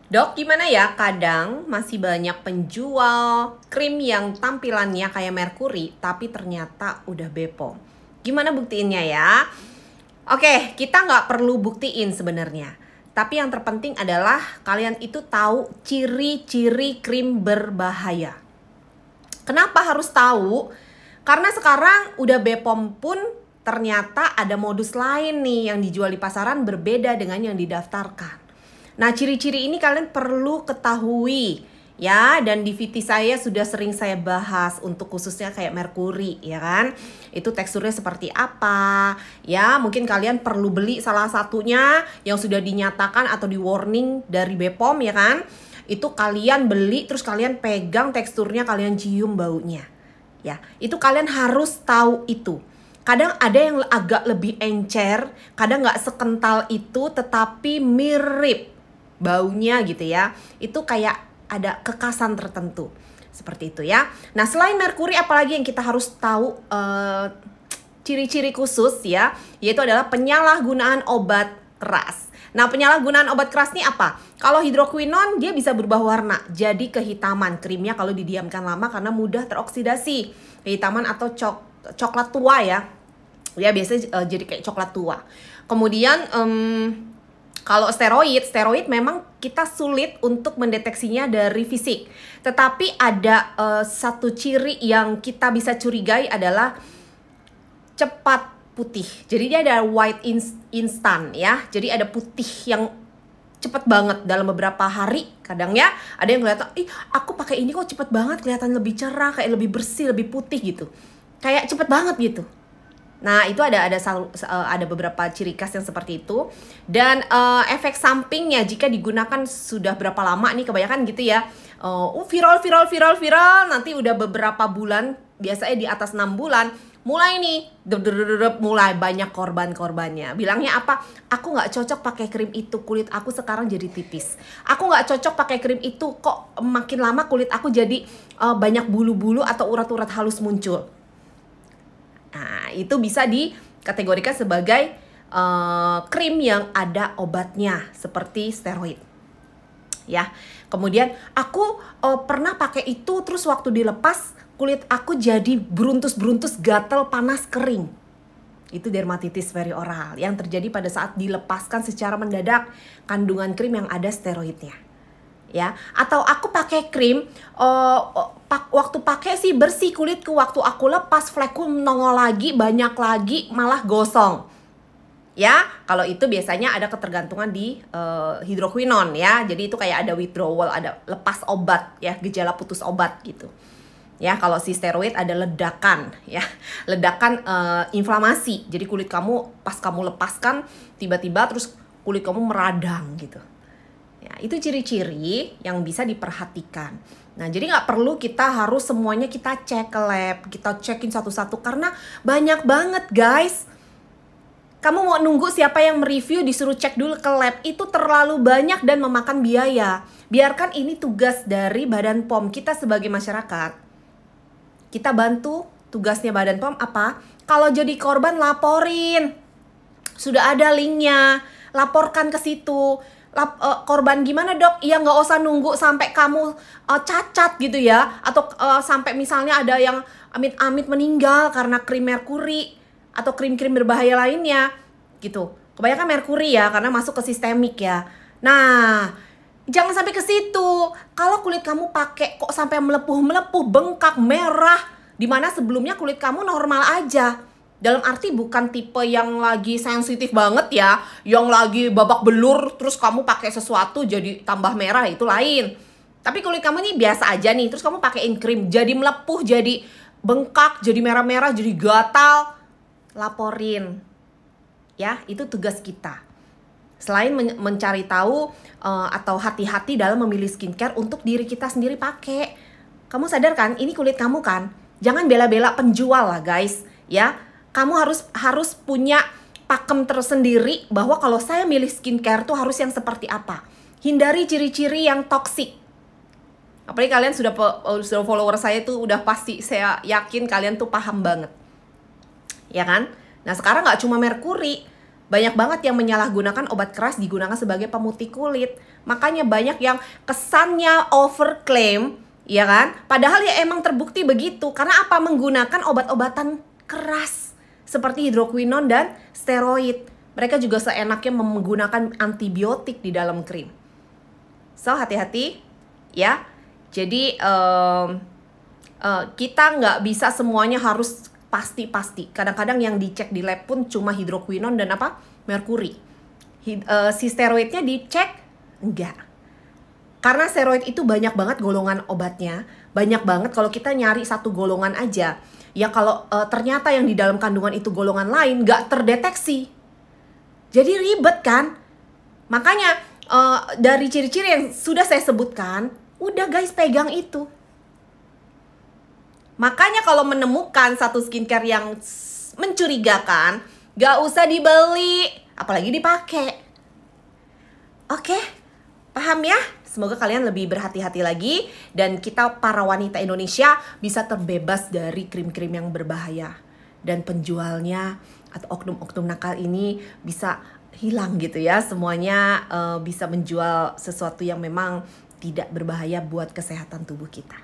Dok, gimana ya? Kadang masih banyak penjual krim yang tampilannya kayak merkuri, tapi ternyata udah Bepom. Gimana buktiinnya ya? Oke, kita nggak perlu buktiin sebenarnya. Tapi yang terpenting adalah kalian itu tahu ciri-ciri krim berbahaya. Kenapa harus tahu? Karena sekarang udah Bepom pun ternyata ada modus lain nih yang dijual di pasaran berbeda dengan yang didaftarkan. Nah, ciri-ciri ini kalian perlu ketahui ya, dan di VT saya sudah sering saya bahas untuk khususnya kayak merkuri ya kan. Itu teksturnya seperti apa ya, mungkin kalian perlu beli salah satunya yang sudah dinyatakan atau di warning dari Bepom ya kan. Itu kalian beli terus kalian pegang teksturnya, kalian cium baunya. Ya, itu kalian harus tahu itu. Kadang ada yang agak lebih encer, kadang nggak sekental itu tetapi mirip baunya gitu ya. Itu kayak ada kekasan tertentu. Seperti itu ya. Nah, selain merkuri apalagi yang kita harus tahu ciri-ciri khusus ya, yaitu adalah penyalahgunaan obat keras. Nah, penyalahgunaan obat keras ini apa? Kalau hidroquinon dia bisa berubah warna, jadi kehitaman krimnya kalau didiamkan lama karena mudah teroksidasi. Kehitaman atau coklat tua ya. Ya biasanya jadi kayak coklat tua. Kemudian kalau steroid memang kita sulit untuk mendeteksinya dari fisik. Tetapi ada satu ciri yang kita bisa curigai adalah cepat putih. Jadi dia ada white instant ya. Jadi ada putih yang cepet banget dalam beberapa hari. Kadang ya ada yang kelihatan, ih aku pakai ini kok cepet banget, kelihatan lebih cerah, kayak lebih bersih, lebih putih gitu. Kayak cepet banget gitu. Nah, itu ada beberapa ciri khas yang seperti itu. Dan efek sampingnya jika digunakan sudah berapa lama nih, kebanyakan gitu ya. Viral, nanti udah beberapa bulan, biasanya di atas 6 bulan, mulai nih, mulai banyak korban-korbannya. Bilangnya apa? Aku nggak cocok pakai krim itu, kulit aku sekarang jadi tipis. Aku nggak cocok pakai krim itu, kok makin lama kulit aku jadi banyak bulu-bulu atau urat-urat halus muncul. Nah, itu bisa dikategorikan sebagai krim yang ada obatnya seperti steroid. Ya. Kemudian aku pernah pakai itu terus waktu dilepas kulit aku jadi beruntus-beruntus, gatal, panas, kering. Itu dermatitis perioral yang terjadi pada saat dilepaskan secara mendadak kandungan krim yang ada steroidnya. Ya, atau aku pakai krim waktu pakai sih bersih kulitku, waktu aku lepas flekku nongol lagi, banyak lagi, malah gosong. Ya, kalau itu biasanya ada ketergantungan di hidroquinon ya. Jadi itu kayak ada withdrawal, ada lepas obat ya, gejala putus obat gitu. Ya, kalau si steroid ada ledakan ya. Ledakan inflamasi. Jadi kulit kamu pas kamu lepaskan tiba-tiba terus kulit kamu meradang gitu. Ya, itu ciri-ciri yang bisa diperhatikan. Nah, jadi nggak perlu kita harus semuanya kita cek ke lab, kita cekin satu-satu karena banyak banget guys. Kamu mau nunggu siapa yang mereview disuruh cek dulu ke lab, itu terlalu banyak dan memakan biaya. Biarkan ini tugas dari Badan POM kita sebagai masyarakat. Kita bantu, tugasnya Badan POM apa? Kalau jadi korban laporin. Sudah ada linknya, laporkan ke situ. Korban gimana dok? Ya nggak usah nunggu sampai kamu cacat gitu ya. Atau sampai misalnya ada yang amit-amit meninggal karena krim merkuri atau krim-krim berbahaya lainnya gitu. Kebanyakan merkuri ya karena masuk ke sistemik ya. Nah, jangan sampai ke situ. Kalau kulit kamu pakai kok sampai melepuh-melepuh, bengkak, merah, dimana sebelumnya kulit kamu normal aja. Dalam arti bukan tipe yang lagi sensitif banget ya, yang lagi babak belur terus kamu pakai sesuatu jadi tambah merah, itu lain. Tapi kulit kamu ini biasa aja nih, terus kamu pakein krim jadi melepuh, jadi bengkak, jadi merah-merah, jadi gatal, laporin. Ya, itu tugas kita. Selain mencari tahu atau hati-hati dalam memilih skincare untuk diri kita sendiri pakai. Kamu sadar kan, ini kulit kamu kan? Jangan bela-bela penjual lah guys, ya. Kamu harus punya pakem tersendiri bahwa kalau saya milih skincare tuh harus yang seperti apa. Hindari ciri-ciri yang toksik. Apalagi kalian sudah follower saya tuh udah pasti, saya yakin kalian tuh paham banget. Ya kan? Nah sekarang nggak cuma merkuri, Banyak banget yang menyalahgunakan obat keras digunakan sebagai pemutih kulit. Makanya banyak yang kesannya overclaim, ya kan? Padahal ya emang terbukti begitu. Karena apa? Menggunakan obat-obatan keras seperti hidroquinon dan steroid. Mereka juga seenaknya menggunakan antibiotik di dalam krim. So, hati-hati ya. Jadi kita nggak bisa semuanya harus pasti-pasti. Kadang-kadang yang dicek di lab pun cuma hidroquinon dan apa? Merkuri. Si steroidnya dicek? Enggak. Karena steroid itu banyak banget golongan obatnya. Banyak banget kalau kita nyari satu golongan aja. Ya kalau ternyata yang di dalam kandungan itu golongan lain nggak terdeteksi. Jadi ribet kan? Makanya dari ciri-ciri yang sudah saya sebutkan, udah guys pegang itu. Makanya kalau menemukan satu skincare yang mencurigakan, gak usah dibeli, apalagi dipakai. Oke, paham ya? Semoga kalian lebih berhati-hati lagi dan kita para wanita Indonesia bisa terbebas dari krim-krim yang berbahaya. Dan penjualnya atau oknum-oknum nakal ini bisa hilang gitu ya. Semuanya bisa menjual sesuatu yang memang tidak berbahaya buat kesehatan tubuh kita.